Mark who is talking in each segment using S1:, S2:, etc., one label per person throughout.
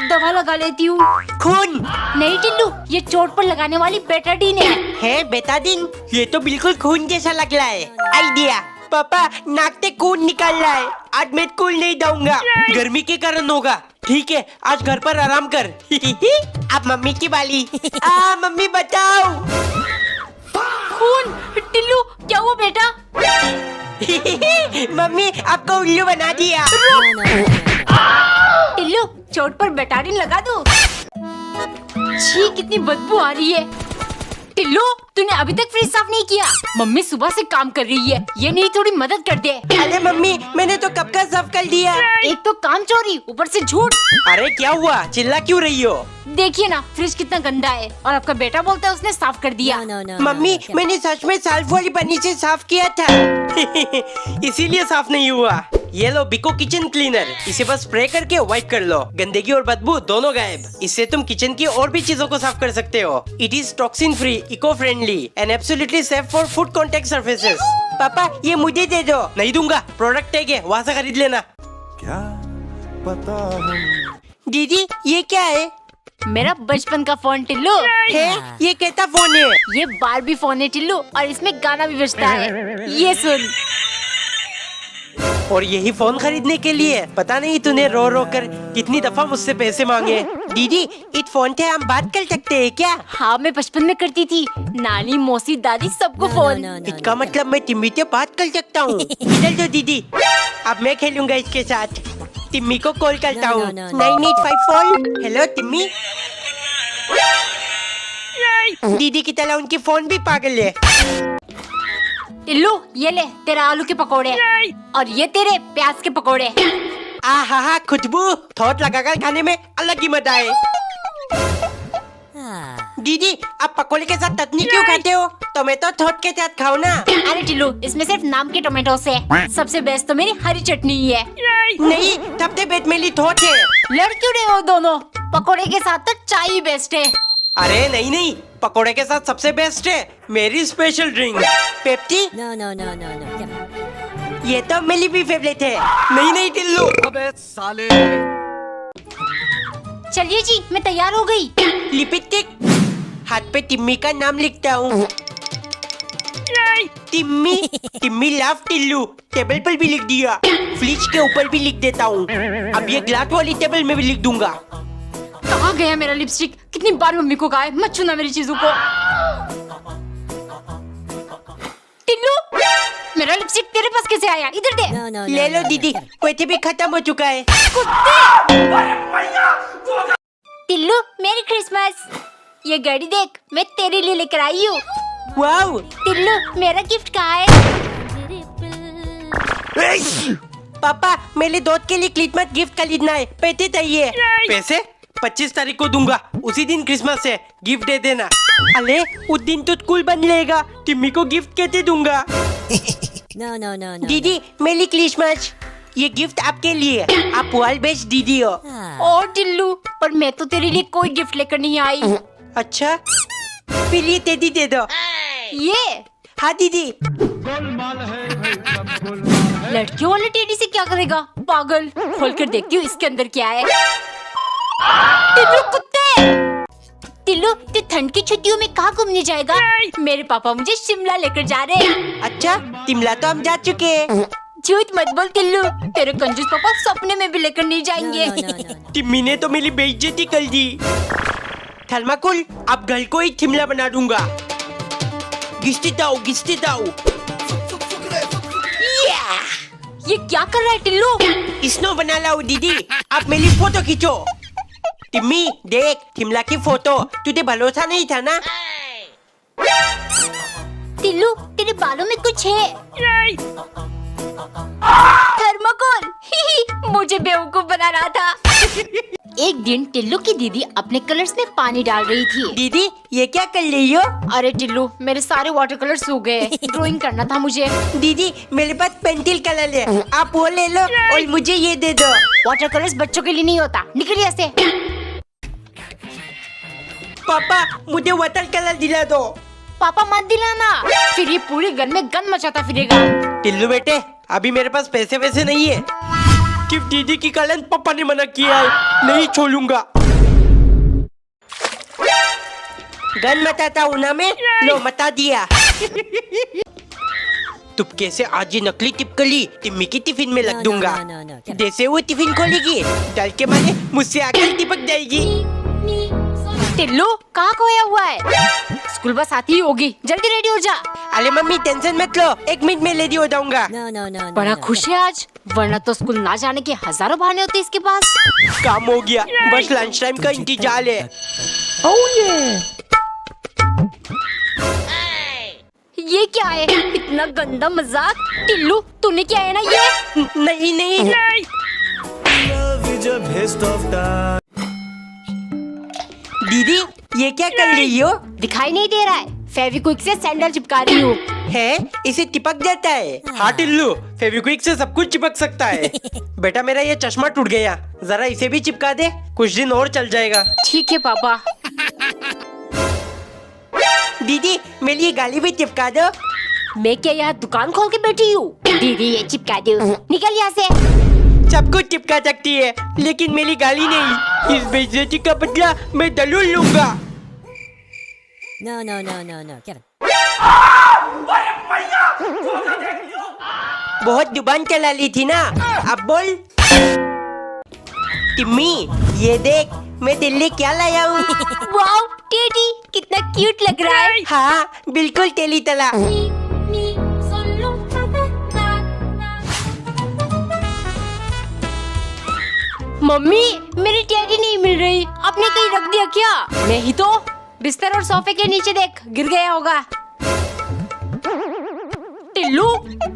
S1: दवा लगा लेती हूँ।
S2: खून
S1: नहीं टिल्लू, ये चोट पर लगाने वाली बेटाडीन
S2: है बेटाडीन। ये तो बिल्कुल खून जैसा लग रहा है। आइडिया। पापा नाक से खून निकल रहा है, आज मैं स्कूल नहीं जाऊंगा। गर्मी के कारण होगा। ठीक है, आज घर पर आराम कर। अब मम्मी की बारी। मम्मी बचाओ।
S1: खून। टिल्लू क्या हुआ बेटा?
S2: मम्मी आपको उल्लू बना दिया।
S1: टिल्लू चोट पर बेटाडीन लगा दो। छी कितनी बदबू आ रही है। टिल्लू तूने अभी तक फ्रिज साफ नहीं किया। मम्मी सुबह से काम कर रही है, ये नहीं थोड़ी मदद कर दे।
S2: अरे मम्मी मैंने तो कब का साफ कर दिया।
S1: एक तो काम चोरी, ऊपर से झूठ।
S2: अरे क्या हुआ, चिल्ला क्यों रही हो?
S1: देखिए ना फ्रिज कितना गंदा है और आपका बेटा बोलता है उसने साफ कर दिया।
S2: मम्मी मैंने सच में साल्फ वाली पन्नी से साफ किया था। इसीलिए साफ नहीं हुआ। ये लो बिको किचन क्लीनर, इसे बस स्प्रे करके वाइप कर लो। गंदगी और बदबू दोनों गायब। इससे तुम किचन की और भी चीजों को साफ कर सकते हो। It is toxin free, eco friendly and absolutely safe for food contact surfaces. पापा ये मुझे दे दो। नहीं दूंगा, प्रोडक्ट टैग है, वहाँ से खरीद लेना।
S3: क्या पता हम।
S2: दीदी ये क्या है?
S1: मेरा बचपन का फोन टिल्लू
S2: है? ये कैसा फोन है?
S1: ये बारबी फोन है टिल्लू, और इसमें गाना भी बजता है। ये सुन।
S2: और यही फोन खरीदने के लिए पता नहीं तूने रो रो कर कितनी दफा मुझसे पैसे मांगे। दीदी इस फोन से हम बात कर सकते हैं क्या?
S1: हाँ मैं बचपन में करती थी, नानी मौसी दादी सबको फोन।
S2: इसका मतलब मैं टिम्मी से बात कर सकता हूँ। इधर दो दीदी, अब मैं खेलूंगा इसके साथ। टिम्मी को कॉल करता हूँ। 9854। हेलो टिम्मी। दीदी की तरह उनकी फोन भी पागल है।
S1: टिल्लू ये ले तेरा आलू के पकोड़े, और ये तेरे प्याज के पकोड़े।
S2: हा खुशबू, थोट लगाकर खाने में अलग ही मजा है। दीदी आप पकोड़े के साथ चटनी क्यों खाते हो? टोमेटो थोट के साथ खाओ ना।
S1: अरे टिल्लू इसमें सिर्फ नाम के टोमेटो से, सबसे बेस्ट तो मेरी हरी चटनी ही है।
S2: नहीं, सबसे बेस्ट मेरी थोट है।
S1: लड़ क्यों रहे हो दोनों? पकोड़े के साथ तो चाय ही बेस्ट है।
S2: अरे नहीं, पकोड़े के साथ सबसे बेस्ट है मेरी स्पेशल ड्रिंक पेप्सी।
S4: No.
S2: ये तो मेरी भी फेवरेट है। नहीं टिल्लू।
S3: अबे साले।
S1: चलिए जी मैं तैयार हो गई।
S2: लिपस्टिक, हाथ पे टिम्मी का नाम लिखता हूँ। टिम्मी लव टिल्लू टेबल पर भी लिख दिया, फ्रिज के ऊपर भी लिख देता हूँ। अब ये ग्लास वाली टेबल में भी लिख दूंगा।
S1: कहाँ गया मेरा लिपस्टिक? कितनी बार मम्मी को कहा है मत छूना मेरी चीजों को। टिल्लू मेरा लिपस्टिक तेरे पास कैसे आया? इधर दे।
S2: ले लो दीदी, वैसे भी खत्म हो चुका है।
S1: टिल्लू मेरी क्रिसमस, ये घड़ी देख मैं तेरे लिए लेकर आई हूँ।
S2: वाओ।
S1: टिल्लू मेरा गिफ्ट कहाँ है?
S2: पापा मेरे दोस्त के लिए क्रिसमस गिफ्ट खरीदना है, पैसे चाहिए। पैसे 25 तारीख को दूंगा, उसी दिन क्रिसमस है, गिफ्ट दे देना। अरे उस दिन तो स्कूल बंद रहेगा, टिम्मी को गिफ्ट कैसे दूंगा?
S4: No.
S2: दीदी मेरी क्रिसमस, ये गिफ्ट आपके लिए। आप वर्ल्ड बेस्ट दीदी हो।
S1: ओ टिल्लू पर मैं तो तेरे लिए कोई गिफ्ट लेकर नहीं आई।
S2: अच्छा फिर ये टेडी दे दो।
S1: ये
S2: हाँ दीदी।
S1: लड़कियों वाले टेडी से क्या करेगा पागल? खोल कर देखती हूँ इसके अंदर क्या है। टिल्लू कुत्ते। टिल्लू तू ठंड की छुट्टियों में कहाँ घूमने जाएगा? मेरे पापा मुझे शिमला लेकर जा रहे हैं।
S2: अच्छा शिमला तो हम जा चुके हैं।
S1: झूठ मत बोल टिल्लू, तेरे कंजूस पापा सपने में भी लेकर नहीं जाएंगे।
S2: टिम्मी ने तो मेरी बेइज्जती कर दी। थर्माकोल अब घर को ही शिमला बना दूंगा। घिसते जाओ।
S1: ये क्या कर रहा है टिल्लू?
S2: स्नो बना लाओ दीदी, आप मेरी फोटो खींचो। टिम्मी देख शिमला की फोटो, तुझे भरोसा नहीं था ना?
S1: टिल्लू तेरे बालों में कुछ है। थर्माकोल। मुझे बेवकूफ बना रहा था। एक दिन टिल्लू की दीदी अपने कलर्स में पानी डाल रही थी।
S2: दीदी ये क्या कर रही हो?
S1: अरे टिल्लू मेरे सारे वाटर कलर सूख गए, ड्राइंग करना था मुझे।
S2: दीदी मेरे पास पेंसिल कलर है, आप वो ले लो और मुझे ये दे दो।
S1: वाटर कलर्स बच्चों के लिए नहीं होता, निकल यहाँ से।
S2: पापा मुझे वाटर कलर दिला दो।
S1: पापा मत दिलाना, फिर ये पूरे घर में गंद मचाता फिरेगा।
S2: टिल्लू बेटे अभी मेरे पास पैसे वैसे नहीं है। सिर्फ दीदी की कारण पापा ने मना किया है, नहीं छोड़ूंगा। गन मताता हूँ ना मैं, लो मता दिया। तुम कैसे आज ये नकली टिपकली टिम्मी की टिफिन में रख दूंगा। जैसे वो टिफिन खोलेगी डर के मारे मुझसे आकर टिपक जाएगी।
S1: टिल्लू कहाँ खोया हुआ है? स्कूल बस आती ही होगी, जल्दी रेडी हो जा।
S2: अरे मम्मी टेंशन मत लो, 1 मिनट में रेडी हो जाऊंगा।
S4: No, no, no, no.
S1: बड़ा
S4: no.
S1: खुश है आज, वरना तो स्कूल ना जाने के हजारों बहाने होते इसके पास।
S2: काम हो गया, बस लंच टाइम का इंतजार है।
S1: ये क्या है? इतना गंदा मजाक। टिल्लू तूने क्या है ना ये?
S2: नहीं नहीं दीदी ये क्या कर रही हो?
S1: दिखाई नहीं दे रहा है, फेविक्विक से सैंडल चिपका रही हूँ।
S2: है इसे चिपक जाता है। हाँ टिल्लू, फेविक्विक से सब कुछ चिपक सकता है। बेटा मेरा ये चश्मा टूट गया, जरा इसे भी चिपका दे, कुछ दिन और चल जाएगा।
S1: ठीक है पापा।
S2: दीदी मेरे लिए गाली भी चिपका दो।
S1: मैं क्या यहाँ दुकान खोल के बैठी हूँ? दीदी ये चिपका दो, निकल यहाँ से।
S2: सब कुछ चिपका सकती है, लेकिन मेरी गाली नहीं। इस बेइज्जती का बदला मैं जरूर लूंगा।
S4: No, no, no, no, no. Kevin.
S2: बहुत जुबान चला ली थी ना, अब बोल। टिम्मी ये देख मैं दिल्ली क्या लाया हूँ।
S1: वाओ टेडी, कितना क्यूट लग रहा है।
S2: हाँ बिल्कुल तेली तला।
S1: मम्मी मेरी टेडी नहीं मिल रही, आपने कहीं रख दिया क्या? नहीं तो बिस्तर और सोफे के नीचे देख, गिर गया होगा। टिल्लू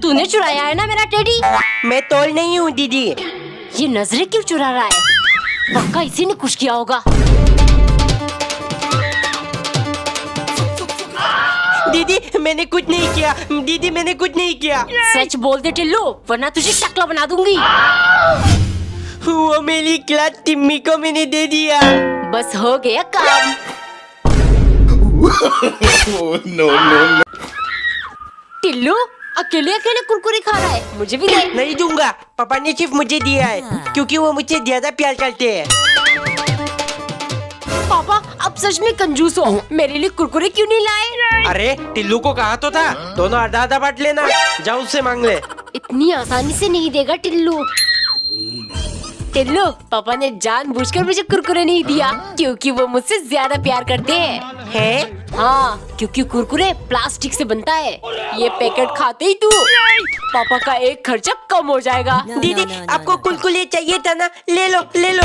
S1: तूने चुराया है ना मेरा टेडी?
S2: मैं तोल नहीं हूँ दीदी।
S1: ये नजरें क्यों चुरा रहा है? पक्का इसी ने कुछ किया होगा।
S2: दीदी मैंने कुछ नहीं किया, दीदी मैंने कुछ नहीं किया।
S1: सच बोल दे टिल्लू, वरना तुझे टकला बना दूंगी।
S2: वो मेरी क्लास टिम्मी को मैंने दे दिया।
S1: बस हो गया काम। टिल्लू अकेले अकेले कुरकुरे खा रहा है, मुझे भी दे।
S2: नहीं दूंगा, पापा ने सिर्फ मुझे दिया है, क्योंकि वो मुझे ज्यादा प्यार करते हैं।
S1: पापा अब सच में कंजूस हो, मेरे लिए कुरकुरे क्यों नहीं लाए?
S2: अरे टिल्लू को कहा तो था, दोनों आधा आधा बांट लेना, जाओ उससे मांग ले।
S1: इतनी आसानी से नहीं देगा टिल्लू। टिल्लू पापा ने जानबूझकर मुझे कुरकुरे नहीं दिया, क्योंकि वो मुझसे ज्यादा प्यार करते हैं।
S2: हैं?
S1: हाँ, क्योंकि कुरकुरे प्लास्टिक से बनता है। ये पैकेट खाते ही तू पापा का एक खर्चा कम हो जाएगा।
S4: No,
S2: दीदी
S4: no, no, no,
S2: आपको
S4: no.
S2: कुलकुले चाहिए था ना, ले लो ले लो।